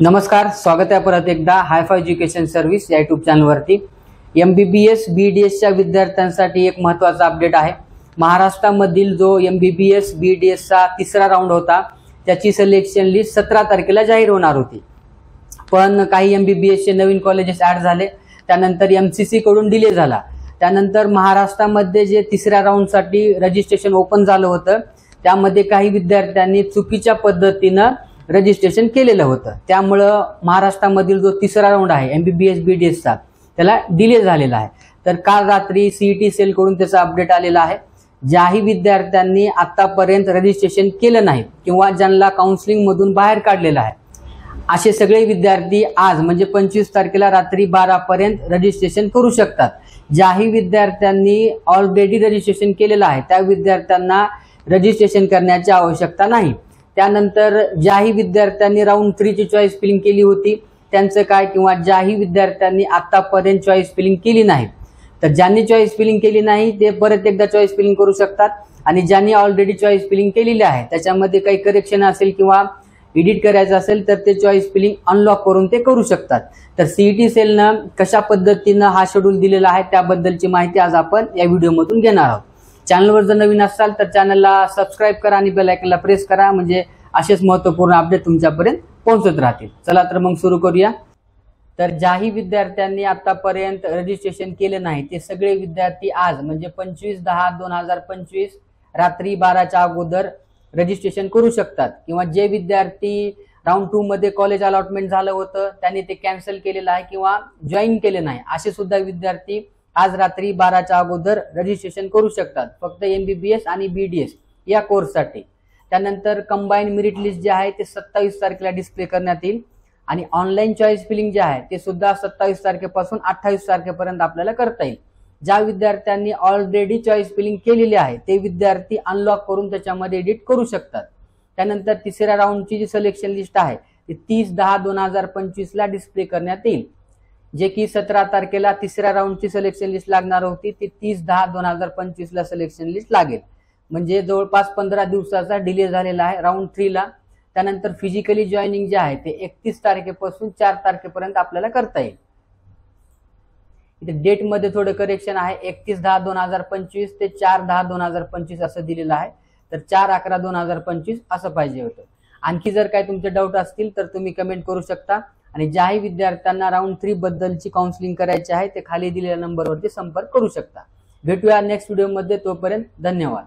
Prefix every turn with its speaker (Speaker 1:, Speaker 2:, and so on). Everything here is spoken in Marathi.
Speaker 1: नमस्कार, स्वागत आहे परत एकदा हायफाय एज्युकेशन सर्व्हिस या यूट्यूब चॅनलवरती। MBBS BDSच्या विद्यार्थ्यांसाठी एक महत्त्वाचा अपडेट आहे। महाराष्ट्रामधील जो MBBS BDSचा तिसरा राऊंड होता त्याची सिलेक्शन लिस्ट 17 तारखेला जाहीर होणार होती, पण काही MBBSचे नवीन कॉलेजेस ॲड झाले, त्यानंतर MCC कडून डिले झाला। त्यानंतर महाराष्ट्रामध्ये जे तिसऱ्या राऊंडसाठी रजिस्ट्रेशन ओपन झालं होतं त्यामध्ये काही विद्यार्थ्यांनी चुकीच्या पद्धतीने रजिस्ट्रेशन केलेलं होतं, त्यामुळे महाराष्ट्रामधील जो तिसरा राऊंड आहे MBBS BDSचा त्याला डिले झालेला आहे। तर काल रात्री CET सेल कडून त्याचा अपडेट आलेला आहे। ज्याही विद्यार्थ्यांनी आतापर्यंत रजिस्ट्रेशन केलं नाही किंवा ज्यांना काउन्सिलिंग मधून बाहेर काढलेलं आहे असे सगळे विद्यार्थी आज म्हणजे 25 तारखेला रात्री 12 पर्यंत रजिस्ट्रेशन करू शकतात। ज्याही विद्यार्थ्यांनी ऑलरेडी रजिस्ट्रेशन केलेलं आहे त्या विद्यार्थ्यांना रजिस्ट्रेशन करण्याची आवश्यकता नाही। त्यानंतर ज्याही विद्यार्थ्यांनी राऊंड 3 ची चॉईस फिलिंग केली होती त्यांचं काय, किंवा ज्याही विद्यार्थ्यांनी आतापर्यंत चॉईस फिलिंग केली नाही, तर ज्यांनी चॉईस फिलिंग केली नाही ते परत एकदा चॉईस फिलिंग करू शकतात, आणि ज्यांनी ऑलरेडी चॉईस फिलिंग केलेली आहे त्याच्यामध्ये काही करेक्शन असेल किंवा एडिट करायचं असेल तर ते चॉईस फिलिंग अनलॉक करून ते करू शकतात। तर CET सेलनं कशा पद्धतीनं हा शेड्यूल दिलेला आहे त्याबद्दलची माहिती आज आपण या व्हिडिओमधून घेणार आहोत। चॅनलवर जर नवीन असाल तर चॅनलला सबस्क्राइब करा आणि बेल आयकॉनला प्रेस करा, म्हणजे असेच महत्त्वपूर्ण अपडेट तुमच्यापर्यंत पोहोचत राहतील। चला तर मग सुरू करूया। तर ज्याही विद्यार्थ्यांनी आतापर्यंत रजिस्ट्रेशन केले नाही ते सगळे विद्यार्थी आज म्हणजे 25/10/2025 रात्री 12च्या अगोदर रजिस्ट्रेशन करू शकतात, किंवा जे विद्यार्थी राऊंड 2 मध्ये कॉलेज अलॉटमेंट झालं होतं त्यांनी ते कॅन्सल केलेलं आहे किंवा जॉईन केले नाही असे सुद्धा विद्यार्थी आज रात्री 12च्या अगोदर रजिस्ट्रेशन करू शकतात, फक्त MBBS आणि BDS या कोर्ससाठी। त्यानंतर कंबाईन मेरिट लिस्ट जे आहे ते 27 तारखेला डिस्प्ले करण्यात येईल, आणि ऑनलाईन चॉईस फिलिंग जे आहे ते सुद्धा 27 तारखेपासून 28 तारखेपर्यंत आपल्याला करता येईल। ज्या विद्यार्थ्यांनी ऑलरेडी चॉईस फिलिंग केलेली आहे ते विद्यार्थी अनलॉक करून त्याच्यामध्ये एडिट करू शकतात। त्यानंतर तिसऱ्या राऊंडची जी सिलेक्शन लिस्ट आहे ती 30/10/2025 ला डिस्प्ले करण्यात येईल, जे की 17 तारखेला तिसऱ्या राऊंडची सिलेक्शन लिस्ट लागणार होती ती 30/10/2025 ला सिलेक्शन लिस्ट लागेल, म्हणजे जवळपास 15 दिवसाचा डिले झालेला आहे राऊंड 3 ला। त्यानंतर फिजिकली जॉईनिंग जे आहे ते 31 तारखेपासून 4 तारखेपर्यंत आपल्याला करता येईल। इथे डेट मध्ये थोडं करेक्शन आहे, 31/10/2025 ते 4/10/2025 असं दिलेलं आहे, तर 4/11/2025 असं पाहिजे होतं। आणखी जर काय तुमचे डाऊट असतील तर तुम्ही कमेंट करू शकता, आणि ज्याही विद्यार्थ्यांना राऊंड 3 बद्दलची काउन्सिलिंग करायची आहे ते खाली दिलेल्या नंबरवरती संपर्क करू शकता। भेटूया नेक्स्ट व्हिडिओमध्ये, तोपर्यंत धन्यवाद।